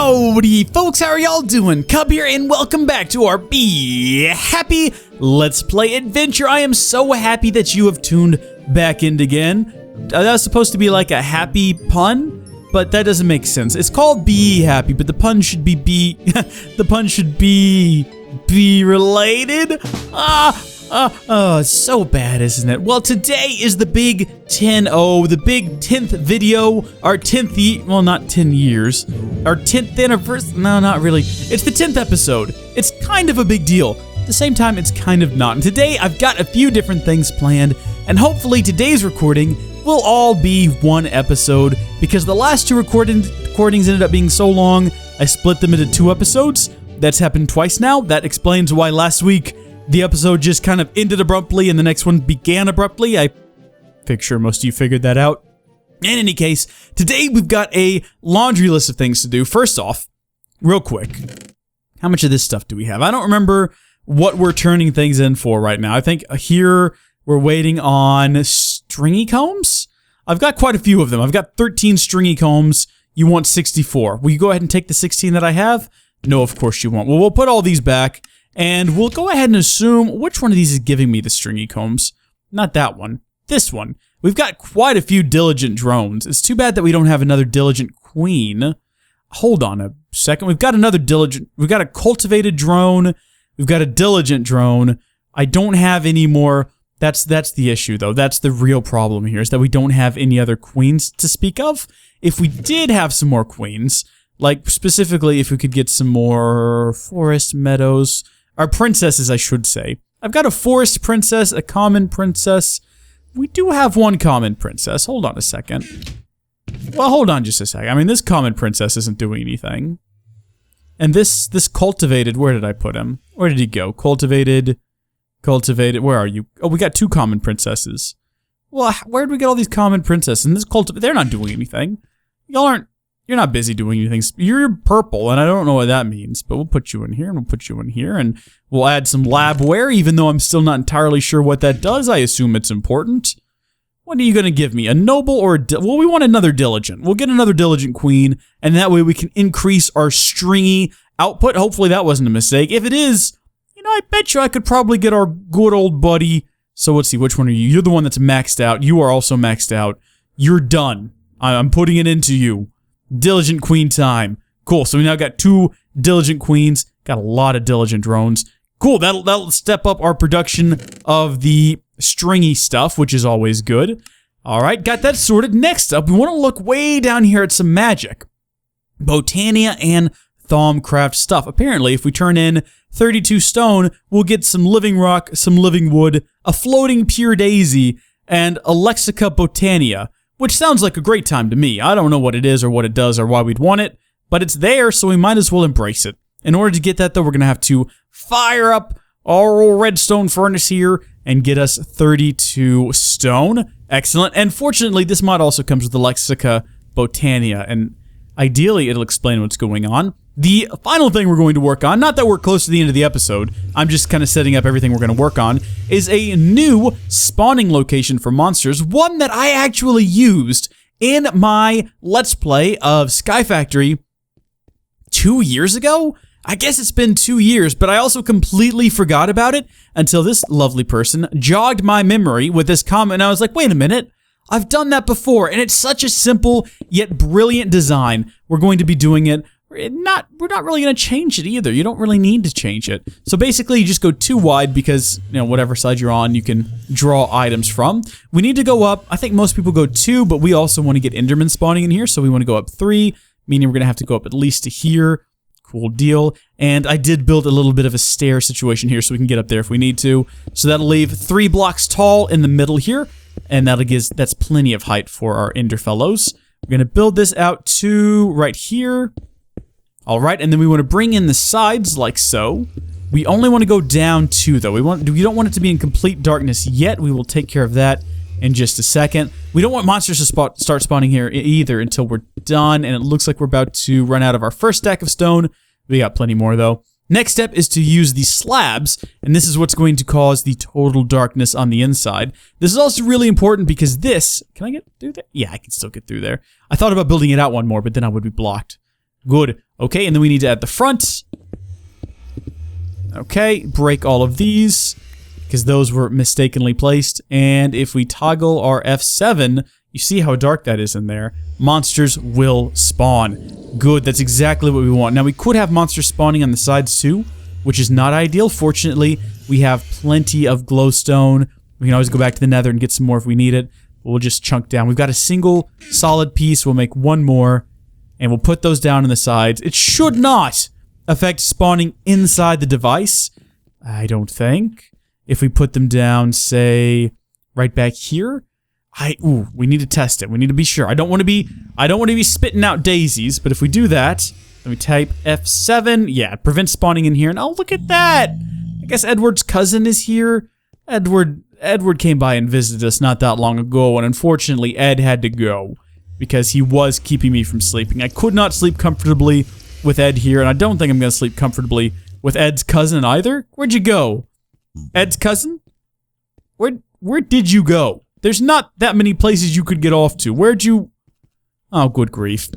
Howdy folks, how are y'all doing? Cub here and welcome back to our BeeHappy Let's Play adventure. I am so happy that you have tuned back in again. That was supposed to be like a happy pun, but that doesn't make sense. It's called BeeHappy, but the pun should be the pun should be related. It's so bad, isn't it? Well, today is the big 10-0, the big 10th video, our 10th, well, not 10 years, our 10th anniversary, no, not really. It's the 10th episode. It's kind of a big deal. At the same time, it's kind of not. And today, I've got a few different things planned, and hopefully today's recording will all be one episode, because the last two recordings ended up being so long, I split them into 2 episodes. That's happened twice now. That explains why last week, the episode just kind of ended abruptly and the next one began abruptly. I sure most of you figured that out. In any case, today we've got a laundry list of things to do. First off, real quick, how much of this stuff do we have? I don't remember what we're turning things in for right now. I think here we're waiting on stringy combs. I've got quite a few of them. I've got 13 stringy combs. You want 64. Will you go ahead and take the 16 that I have? No, of course you won't. Well, we'll put all these back. And we'll go ahead and assume which one of these is giving me the stringy combs. Not that one. This one. We've got quite a few diligent drones. It's too bad that we don't have another diligent queen. Hold on a second. We've got another diligent... We've got a cultivated drone. We've got a diligent drone. I don't have any more... That's the issue, though. That's the real problem here, is that we don't have any other queens to speak of. If we did have some more queens, like specifically if we could get some more forest meadows... Our princesses, I should say. I've got a forest princess, a common princess. We do have one common princess. Hold on a second. Well, hold on just a second. I mean, this common princess isn't doing anything. And this cultivated, where did I put him? Where did he go? Cultivated, where are you? Oh, we got 2 common princesses. Well, where did we get all these common princesses? And this they're not doing anything. You're not busy doing anything. You're purple, and I don't know what that means, but we'll put you in here, and we'll put you in here, and we'll add some labware, even though I'm still not entirely sure what that does. I assume it's important. What are you going to give me? A noble or a... Well, we want another diligent. We'll get another diligent queen, and that way we can increase our stringy output. Hopefully that wasn't a mistake. If it is, you know, I bet you I could probably get our good old buddy. So let's see, which one are you? You're the one that's maxed out. You are also maxed out. You're done. I'm putting it into you. Diligent queen time. Cool, so we now got 2 diligent queens. Got a lot of diligent drones. Cool, that'll step up our production of the stringy stuff, which is always good. Alright, got that sorted. Next up, we want to look way down here at some magic. Botania and Thaumcraft stuff. Apparently, if we turn in 32 stone, we'll get some living rock, some living wood, a floating pure daisy, and a Lexica Botania. Which sounds like a great time to me. I don't know what it is or what it does or why we'd want it, but it's there, so we might as well embrace it. In order to get that, though, we're going to have to fire up our old redstone furnace here and get us 32 stone. Excellent. And fortunately, this mod also comes with the Lexica Botania, and ideally, it'll explain what's going on. The final thing we're going to work on, not that we're close to the end of the episode, I'm just kind of setting up everything we're going to work on, is a new spawning location for monsters, one that I actually used in my Let's Play of Sky Factory 2 years ago? I guess it's been 2 years, but I also completely forgot about it until this lovely person jogged my memory with this comment, and I was like, wait a minute, I've done that before, and it's such a simple yet brilliant design. We're going to be doing it. We're not really going to change it either. You don't really need to change it. So basically, you just go 2 wide because, you know, whatever side you're on, you can draw items from. We need to go up. I think most people go 2, but we also want to get Enderman spawning in here, so we want to go up 3, meaning we're going to have to go up at least to here. Cool deal. And I did build a little bit of a stair situation here so we can get up there if we need to. So that'll leave 3 blocks tall in the middle here, and that's plenty of height for our Ender fellows. We're going to build this out to right here. Alright, and then we want to bring in the sides like so. We only want to go down 2, though. We don't want it to be in complete darkness yet. We will take care of that in just a second. We don't want monsters to start spawning here either until we're done, and it looks like we're about to run out of our first stack of stone. We got plenty more, though. Next step is to use the slabs, and this is what's going to cause the total darkness on the inside. This is also really important because this... Can I get through there? Yeah, I can still get through there. I thought about building it out one more, but then I would be blocked. Good. Okay, and then we need to add the front. Okay, break all of these, because those were mistakenly placed. And if we toggle our F7, you see how dark that is in there. Monsters will spawn. Good, that's exactly what we want. Now, we could have monsters spawning on the sides too, which is not ideal. Fortunately, we have plenty of glowstone. We can always go back to the nether and get some more if we need it. We'll just chunk down. We've got a single solid piece. We'll make one more, and we'll put those down on the sides. It should not affect spawning inside the device, I don't think. If we put them down, say, right back here, we need to test it. We need to be sure. I don't want to be spitting out daisies, but if we do that, let me type F7. Yeah, it prevents spawning in here. And oh, look at that! I guess Edward's cousin is here. Edward came by and visited us not that long ago, and unfortunately, Ed had to go because he was keeping me from sleeping. I could not sleep comfortably with Ed here, and I don't think I'm going to sleep comfortably with Ed's cousin either. Where'd you go? Ed's cousin? Where did you go? There's not that many places you could get off to. Where'd you... Oh, good grief.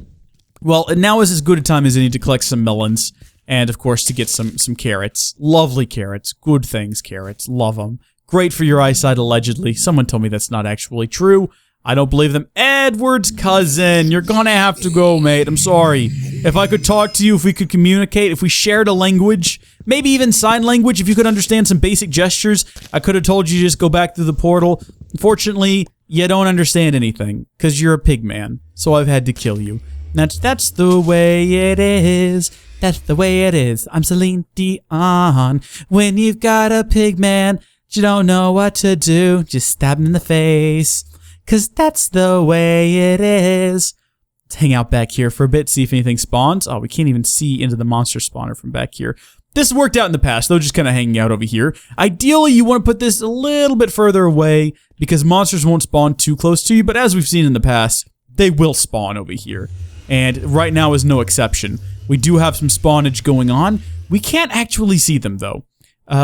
Well, now is as good a time as any to collect some melons, and of course to get some carrots. Lovely carrots. Good things, carrots. Love them. Great for your eyesight, allegedly. Someone told me that's not actually true. I don't believe them. Edward's cousin, you're gonna have to go, mate. I'm sorry. If I could talk to you, if we could communicate, if we shared a language, maybe even sign language, if you could understand some basic gestures, I could have told you to just go back through the portal. Unfortunately, you don't understand anything, because you're a pig man, so I've had to kill you. That's the way it is. That's the way it is. I'm Celine Dion. When you've got a pig man, you don't know what to do. Just stab him in the face. 'Cause that's the way it is. Let's hang out back here for a bit, see if anything spawns. Oh, we can't even see into the monster spawner from back here. This has worked out in the past, though, just kind of hanging out over here. Ideally, you want to put this a little bit further away because monsters won't spawn too close to you, but as we've seen in the past, they will spawn over here. And right now is no exception. We do have some spawnage going on. We can't actually see them, though.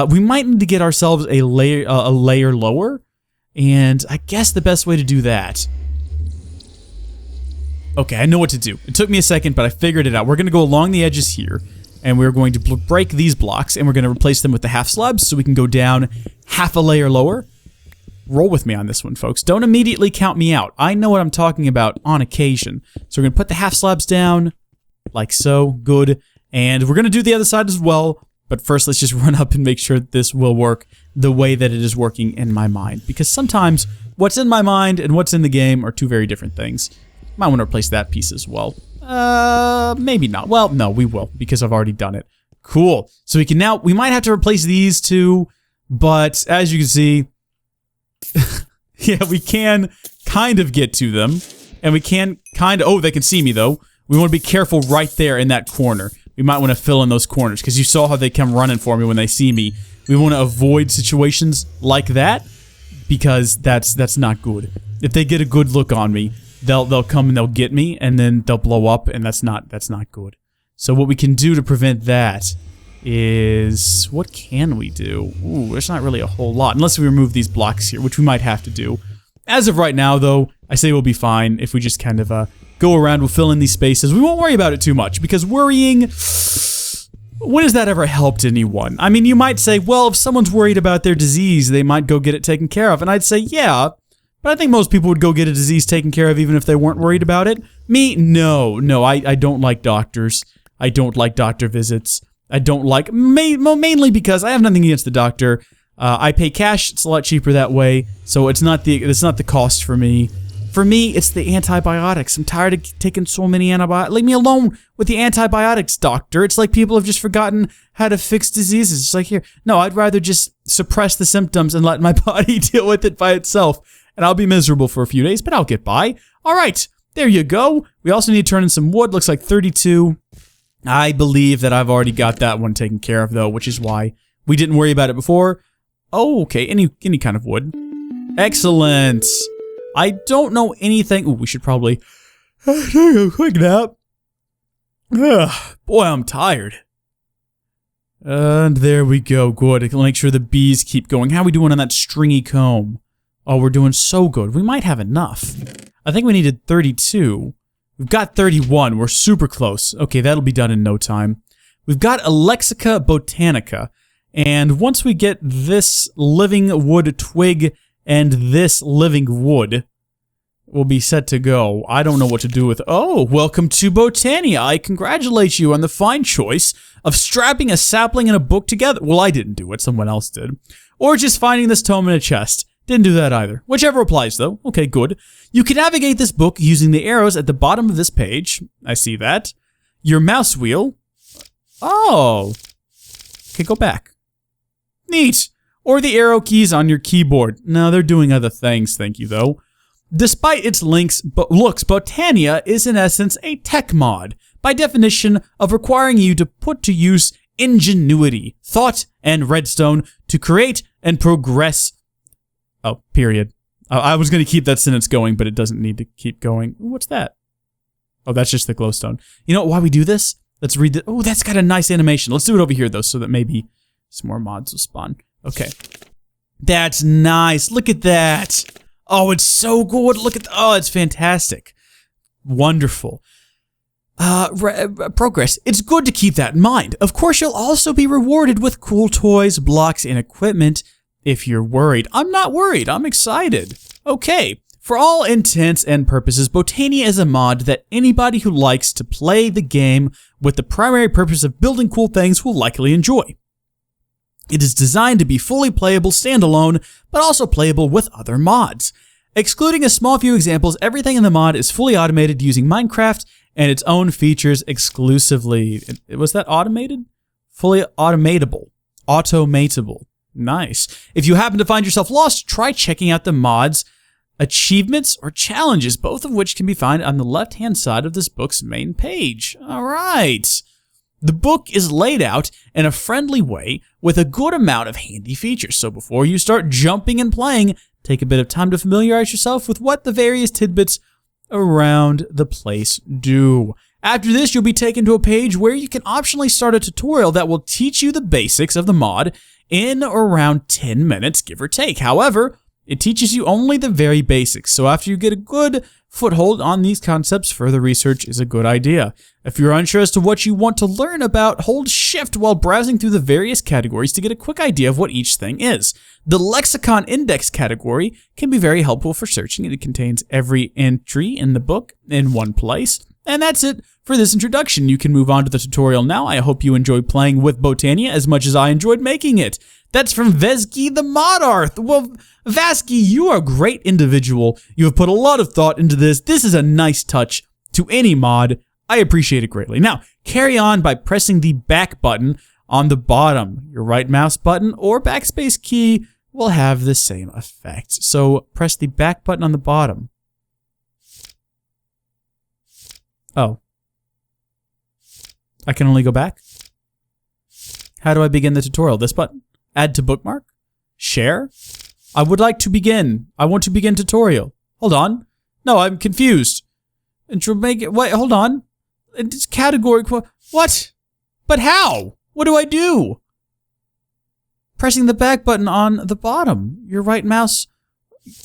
We might need to get ourselves a layer lower. And I guess the best way to do that... Okay, I know what to do. It took me a second, but I figured it out. We're going to go along the edges here, and we're going to break these blocks, and we're going to replace them with the half slabs so we can go down half a layer lower. Roll with me on this one, folks. Don't immediately count me out. I know what I'm talking about on occasion. So we're going to put the half slabs down, like so. Good. And we're going to do the other side as well. But first, let's just run up and make sure that this will work the way that it is working in my mind. Because sometimes what's in my mind and what's in the game are two very different things. Might want to replace that piece as well. Maybe not. Well, no, we will, because I've already done it. Cool. So we might have to replace these two, but as you can see, yeah, we can kind of get to them. And we can kind of, oh, they can see me though. We want to be careful right there in that corner. We might want to fill in those corners, because you saw how they come running for me when they see me. We want to avoid situations like that, because that's not good. If they get a good look on me, they'll come and they'll get me, and then they'll blow up, and that's not good. So what we can do to prevent that is... What can we do? Ooh, there's not really a whole lot, unless we remove these blocks here, which we might have to do. As of right now, though, I say we'll be fine if we just kind of go around, we'll fill in these spaces. We won't worry about it too much, because worrying... When has that ever helped anyone? I mean, you might say, well, if someone's worried about their disease, they might go get it taken care of. And I'd say, yeah, but I think most people would go get a disease taken care of even if they weren't worried about it. Me, no, I don't like doctors. I don't like doctor visits. I don't like, mainly because I have nothing against the doctor. I pay cash, it's a lot cheaper that way, so it's not the cost for me. For me, it's the antibiotics. I'm tired of taking so many antibiotics. Leave me alone with the antibiotics, doctor. It's like people have just forgotten how to fix diseases. It's like, here, no, I'd rather just suppress the symptoms and let my body deal with it by itself. And I'll be miserable for a few days, but I'll get by. All right, there you go. We also need to turn in some wood. Looks like 32. I believe that I've already got that one taken care of, though, which is why we didn't worry about it before. Oh, okay, any kind of wood. Excellent. I don't know anything. Ooh, we should probably take a quick nap. Ugh, boy, I'm tired. And there we go. Good. Make sure the bees keep going. How are we doing on that stringy comb? Oh, we're doing so good. We might have enough. I think we needed 32. We've got 31. We're super close. Okay, that'll be done in no time. We've got a Lexica Botanica. And once we get this living wood twig and this living wood, we'll be set to go. I don't know what to do with... Oh, welcome to Botania. I congratulate you on the fine choice of strapping a sapling and a book together. Well, I didn't do it. Someone else did. Or just finding this tome in a chest. Didn't do that either. Whichever applies, though. Okay, good. You can navigate this book using the arrows at the bottom of this page. I see that. Your mouse wheel. Oh. Okay, go back. Neat. Or the arrow keys on your keyboard. No, they're doing other things, thank you, though. Despite its looks, Botania is in essence a tech mod, by definition of requiring you to put to use ingenuity, thought, and redstone to create and progress. Oh, period. I was going to keep that sentence going, but it doesn't need to keep going. What's that? Oh, that's just the glowstone. You know why we do this? Let's read the... Oh, that's got a nice animation. Let's do it over here, though, so that maybe some more mods will spawn. Okay. That's nice. Look at that. Oh, it's so good. Look at... Oh, it's fantastic. Wonderful. Progress. It's good to keep that in mind. Of course, you'll also be rewarded with cool toys, blocks, and equipment if you're worried. I'm not worried. I'm excited. Okay. For all intents and purposes, Botania is a mod that anybody who likes to play the game with the primary purpose of building cool things will likely enjoy. It is designed to be fully playable standalone, but also playable with other mods. Excluding a small few examples, everything in the mod is fully automated using Minecraft and its own features exclusively. Was that automated? Fully automatable. Automatable. Nice. If you happen to find yourself lost, try checking out the mod's achievements or challenges, both of which can be found on the left-hand side of this book's main page. All right. The book is laid out in a friendly way with a good amount of handy features. So before you start jumping and playing, take a bit of time to familiarize yourself with what the various tidbits around the place do. After this, you'll be taken to a page where you can optionally start a tutorial that will teach you the basics of the mod in around 10 minutes, give or take. However, it teaches you only the very basics, so after you get a good foothold on these concepts, further research is a good idea. If you're unsure as to what you want to learn about, hold shift while browsing through the various categories to get a quick idea of what each thing is. The Lexicon Index category can be very helpful for searching. It contains every entry in the book in one place. And that's it for this introduction. You can move on to the tutorial now. I hope you enjoyed playing with Botania as much as I enjoyed making it. That's from Vesky the Modarth. Well, Vasky, you are a great individual. You have put a lot of thought into this. This is a nice touch to any mod. I appreciate it greatly. Now, carry on by pressing the back button on the bottom. Your right mouse button or backspace key will have the same effect. So press the back button on the bottom. Oh. I can only go back? How do I begin the tutorial? This button? Add to bookmark? Share? I would like to begin. I want to begin tutorial. Hold on. No, I'm confused. Wait, hold on. It's category. What? But how? What do I do? Pressing the back button on the bottom. Your right mouse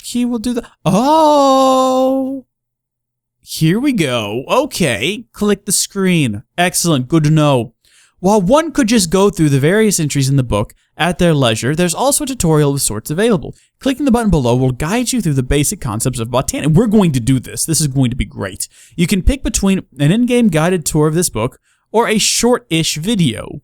key will do the... Oh! Here we go. Okay. Click the screen. Excellent. Good to know. While one could just go through the various entries in the book at their leisure, there's also a tutorial of sorts available. Clicking the button below will guide you through the basic concepts of Botany. We're going to do this. This is going to be great. You can pick between an in-game guided tour of this book or a short-ish video.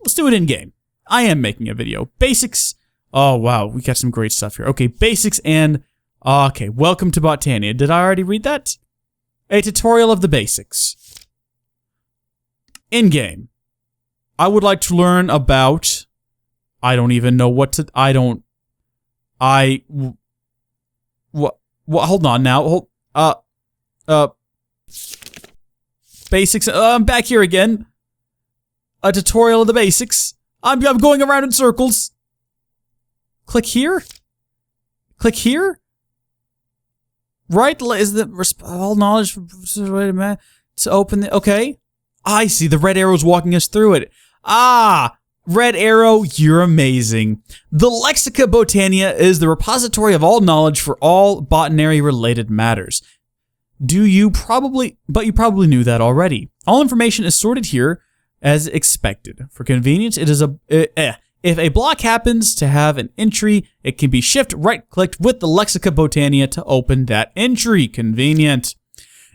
Let's do it in-game. I am making a video. Basics. Oh, wow. We got some great stuff here. Okay, basics and... Okay, welcome to Botania. Did I already read that? A tutorial of the basics. In-game. I would like to learn about... I don't even know what to... What? Hold on now. Basics. I'm back here again. A tutorial of the basics. I'm going around in circles. Click here? Click here? Right? Is the... all knowledge... Wait a minute. To open the... Okay. I see. The red arrow's walking us through it. Ah! Red arrow, you're amazing. The Lexica Botania is the repository of all knowledge for all botanary-related matters. You probably knew that already. All information is sorted here as expected. For convenience, it is if a block happens to have an entry, it can be right-clicked with the Lexica Botania to open that entry. Convenient.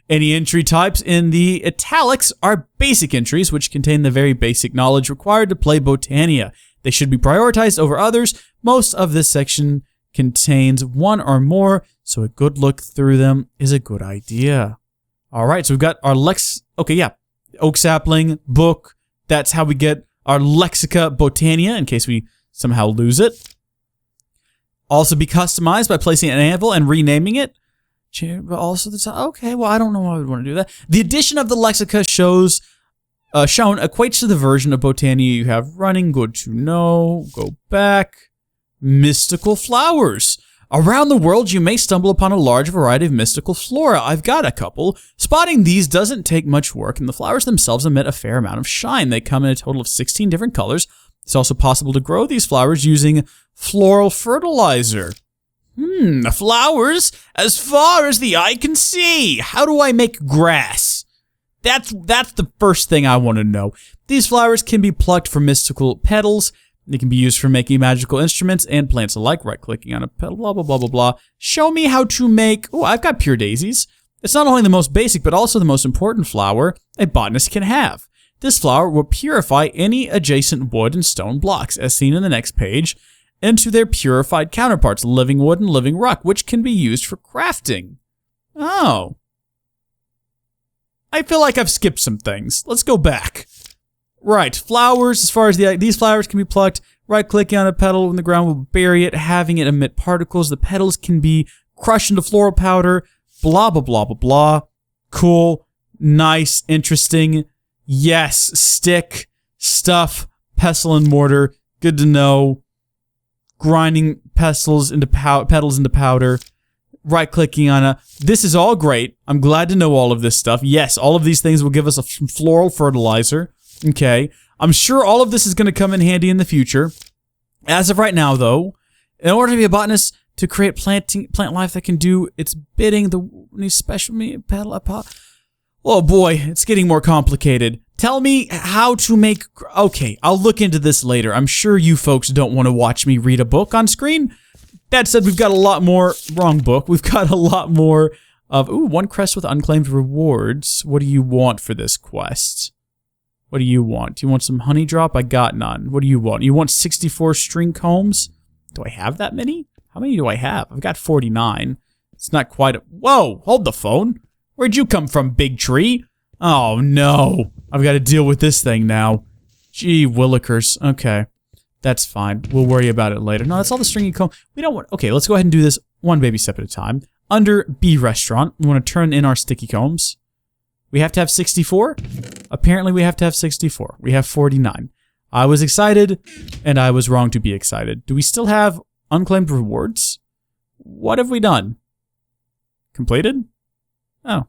Any entry types in the italics are basic entries, which contain the very basic knowledge required to play Botania. They should be prioritized over others. Most of this section contains one or more, so a good look through them is a good idea. All right, so we've got our oak sapling, book. That's how we get our Lexica Botania, in case we somehow lose it. Also be customized by placing an anvil and renaming it. But also, okay, well, I don't know why I would want to do that. The addition of the Lexica shown equates to the version of Botania you have running. Good to know. Go back. Mystical flowers. Around the world, you may stumble upon a large variety of mystical flora. I've got a couple. Spotting these doesn't take much work, and the flowers themselves emit a fair amount of shine. They come in a total of 16 different colors. It's also possible to grow these flowers using floral fertilizer. Flowers as far as the eye can see. How do I make grass? That's the first thing I want to know. These flowers can be plucked from mystical petals. They can be used for making magical instruments and plants alike. Right-clicking on a petal, blah, blah, blah, blah, blah. Show me how to make... Oh, I've got pure daisies. It's not only the most basic, but also the most important flower a botanist can have. This flower will purify any adjacent wood and stone blocks, as seen in the next page, into their purified counterparts, living wood and living rock, which can be used for crafting. Oh. I feel like I've skipped some things. Let's go back. Right, flowers, as far as these flowers can be plucked, right-clicking on a petal in the ground will bury it, having it emit particles. The petals can be crushed into floral powder, blah, blah, blah, blah, blah. Cool, nice, interesting. Yes, stick, stuff, pestle and mortar, good to know. Grinding petals into powder, right-clicking on a... This is all great. I'm glad to know all of this stuff. Yes, all of these things will give us a floral fertilizer. Okay. I'm sure all of this is going to come in handy in the future. As of right now, though, in order to be a botanist, to create plant life that can do its bidding, the special petal... Oh boy, it's getting more complicated. Tell me how to make... Okay, I'll look into this later. I'm sure you folks don't want to watch me read a book on screen. That said, we've got a lot more... Wrong book. We've got a lot more of... Ooh, one quest with unclaimed rewards. What do you want for this quest? What do you want? Do you want some honey drop? I got none. What do you want? You want 64 string combs? Do I have that many? How many do I have? I've got 49. It's not quite a... Whoa, hold the phone. Where'd you come from, big tree? Oh, no. I've got to deal with this thing now. Gee willikers. Okay. That's fine. We'll worry about it later. No, that's all the stringy comb. We don't want... Okay, let's go ahead and do this one baby step at a time. Under Bee Restaurant, we want to turn in our sticky combs. We have to have 64? Apparently we have to have 64. We have 49. I was excited, and I was wrong to be excited. Do we still have unclaimed rewards? What have we done? Completed? Oh.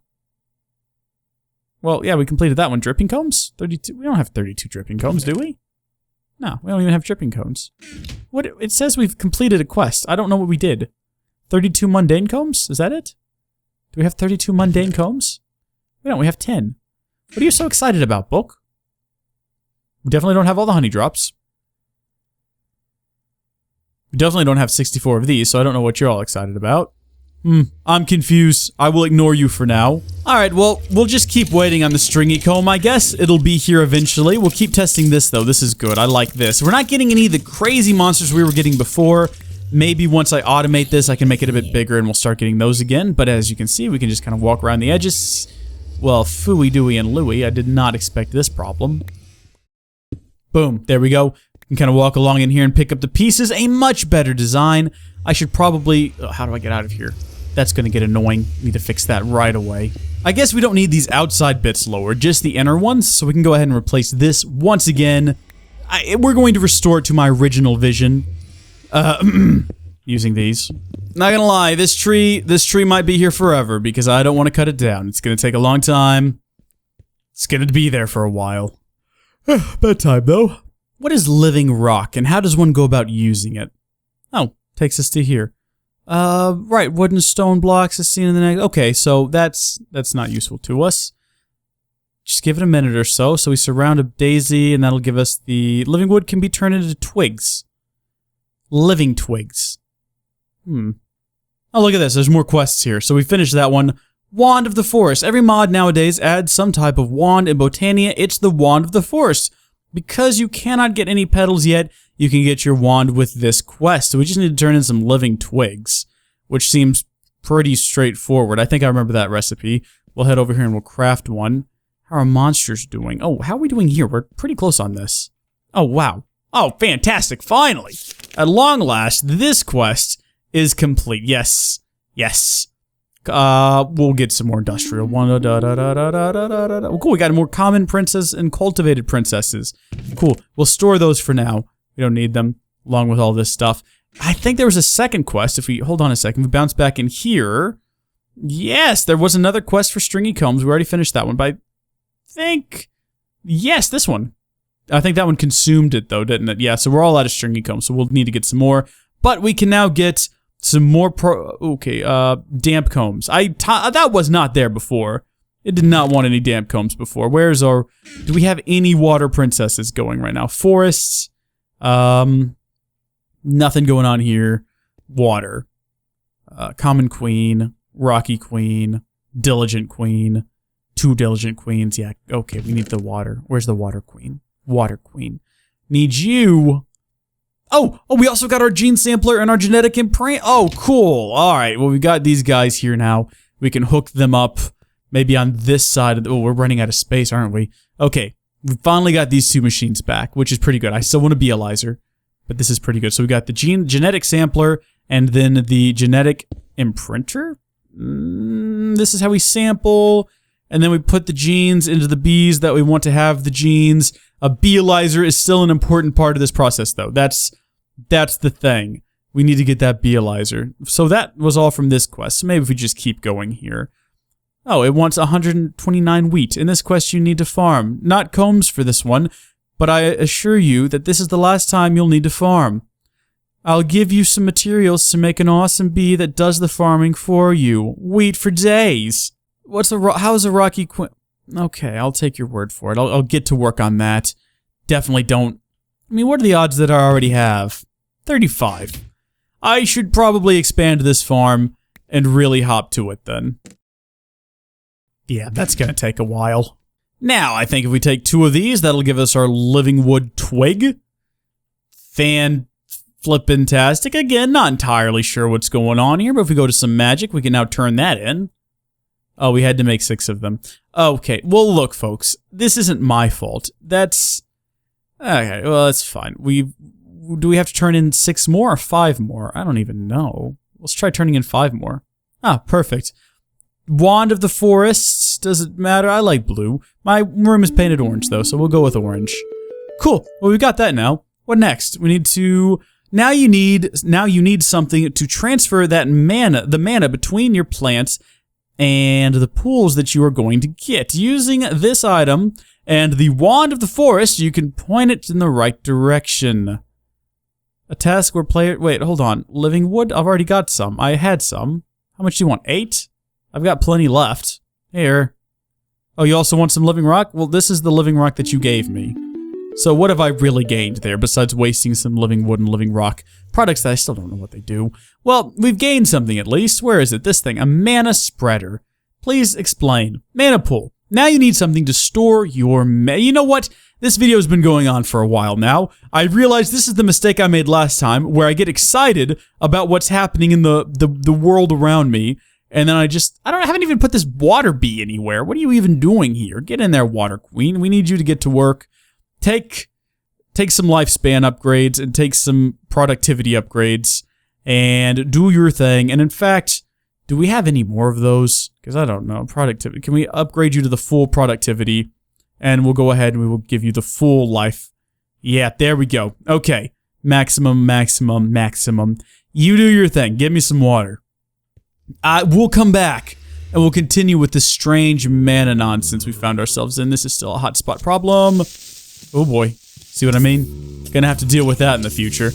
Well, yeah, we completed that one. Dripping combs? 32. We don't have 32 dripping combs, do we? No, we don't even have dripping combs. What? It says we've completed a quest. I don't know what we did. 32 mundane combs? Is that it? Do we have 32 mundane combs? We don't. We have 10. What are you so excited about, book? We definitely don't have all the honey drops. We definitely don't have 64 of these, so I don't know what you're all excited about. I'm confused. I will ignore you for now. Alright, well, we'll just keep waiting on the stringy comb, I guess. It'll be here eventually. We'll keep testing this, though. This is good. I like this. We're not getting any of the crazy monsters we were getting before. Maybe once I automate this, I can make it a bit bigger and we'll start getting those again. But as you can see, we can just kind of walk around the edges. Well, phooey, dooey, and Louie. I did not expect this problem. Boom. There we go. You can kind of walk along in here and pick up the pieces. A much better design. I should probably... Oh, how do I get out of here? That's going to get annoying. Need to fix that right away. I guess we don't need these outside bits lowered, just the inner ones, so we can go ahead and replace this once again. We're going to restore it to my original vision. Using these. Not gonna lie, this tree might be here forever because I don't want to cut it down. It's gonna take a long time. It's gonna be there for a while. Bedtime, though. What is living rock, and how does one go about using it? Oh, takes us to here. Right, wooden stone blocks as seen in the next. Okay, so that's not useful to us. Just give it a minute or so. So we surround a daisy, and that'll give us the living wood can be turned into twigs. Living twigs. Oh, look at this. There's more quests here. So we finished that one. Wand of the Forest. Every mod nowadays adds some type of wand. In Botania, it's the Wand of the Forest. Because you cannot get any petals yet, you can get your wand with this quest. So we just need to turn in some living twigs, which seems pretty straightforward. I think I remember that recipe. We'll head over here and we'll craft one. How are monsters doing? Oh, how are we doing here? We're pretty close on this. Oh, wow. Oh, fantastic. Finally. At long last, this quest is complete. Yes. Yes. We'll get some more industrial. Cool, we got more common princess and cultivated princesses. Cool. We'll store those for now. We don't need them, along with all this stuff. I think there was a second quest. If we hold on a second, we bounce back in here. Yes, there was another quest for stringy combs. We already finished that one, but I think yes, this one. I think that one consumed it though, didn't it? Yeah, so we're all out of stringy combs, so we'll need to get some more. But we can now get some more damp combs. That was not there before. It did not want any damp combs before. Where's our... Do we have any water princesses going right now? Forests. Nothing going on here. Water. Common queen. Rocky queen. Diligent queen. 2 diligent queens. Yeah, okay, we need the water. Where's the water queen? Water queen. Need you... Oh, we also got our gene sampler and our genetic imprint. Oh, cool. All right, well, we got these guys here now. We can hook them up maybe on this side of the... Oh, we're running out of space, aren't we? Okay, we finally got these 2 machines back, which is pretty good. I still want a BeeElizer, but this is pretty good. So we got the genetic sampler and then the genetic imprinter. This is how we sample, and then we put the genes into the bees that we want to have the genes. A BeeElizer is still an important part of this process, though. That's the thing. We need to get that BeeElizer. So that was all from this quest. So maybe if we just keep going here. Oh, it wants 129 wheat. In this quest, you need to farm. Not combs for this one, but I assure you that this is the last time you'll need to farm. I'll give you some materials to make an awesome bee that does the farming for you. Wheat for days. How's a rocky queen? Okay, I'll take your word for it. I'll get to work on that. Definitely don't... I mean, what are the odds that I already have? 35. I should probably expand this farm and really hop to it then. Yeah, that's gonna take a while. Now, I think if we take 2 of these, that'll give us our living wood twig. Fan-flippin-tastic. Again, not entirely sure what's going on here, but if we go to some magic, we can now turn that in. Oh, we had to make 6 of them. Okay, well, look, folks. This isn't my fault. That's... Okay, well, that's fine. Do we have to turn in 6 more or 5 more? I don't even know. Let's try turning in 5 more. Ah, perfect. Wand of the Forests. Does it matter? I like blue. My room is painted orange, though, so we'll go with orange. Cool. Well, we've got that now. What next? We need to... Now you need something to transfer that mana, the mana between your plants and the pools that you are going to get. Using this item and the Wand of the Forest, you can point it in the right direction. A task where player... Wait, hold on. Living wood? I've already got some. I had some. How much do you want? 8? I've got plenty left. Here. Oh, you also want some living rock? Well, this is the living rock that you gave me. So what have I really gained there, besides wasting some living wood and living rock? Products that I still don't know what they do. Well, we've gained something at least. Where is it? This thing. A mana spreader. Please explain. Mana pool. Now you need something to store your You know what? This video has been going on for a while now. I realize this is the mistake I made last time, where I get excited about what's happening in the world around me, and then I haven't even put this water bee anywhere. What are you even doing here? Get in there, water queen. We need you to get to work. Take some lifespan upgrades and take some productivity upgrades and do your thing. And in fact, do we have any more of those? Because I don't know. Productivity. Can we upgrade you to the full productivity? And we'll go ahead and we will give you the full life. Yeah, there we go. Okay. Maximum, maximum, maximum. You do your thing. Give me some water. We'll come back and we'll continue with this strange mana nonsense we found ourselves in. This is still a hotspot problem. Oh boy. See what I mean? Gonna have to deal with that in the future.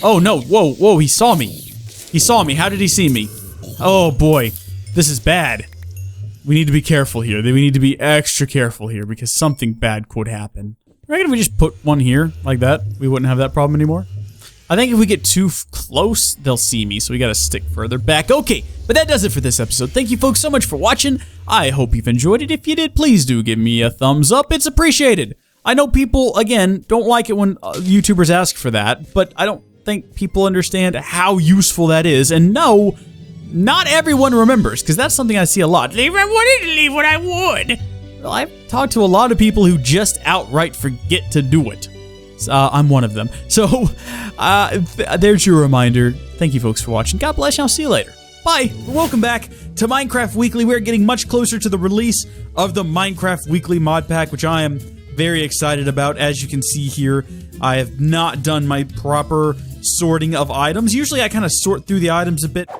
Oh no. Whoa, whoa, he saw me. He saw me. How did he see me? Oh boy, this is bad. We need to be careful here. We need to be extra careful here because something bad could happen. I reckon if we just put one here like that, we wouldn't have that problem anymore. I think if we get too close, they'll see me, so we gotta stick further back. Okay, but that does it for this episode. Thank you folks so much for watching. I hope you've enjoyed it. If you did, please do give me a thumbs up. It's appreciated. I know people, again, don't like it when YouTubers ask for that, but I don't think people understand how useful that is. And no, not everyone remembers, because that's something I see a lot. Leave what I wanted to leave what I would. Well, I've talked to a lot of people who just outright forget to do it. I'm one of them. So, there's your reminder. Thank you folks for watching. God bless you. I'll see you later. Bye. Welcome back to Minecraft Weekly. We're getting much closer to the release of the Minecraft Weekly mod pack, which I am very excited about. As you can see here, I have not done my proper sorting of items. Usually I kind of sort through the items a bit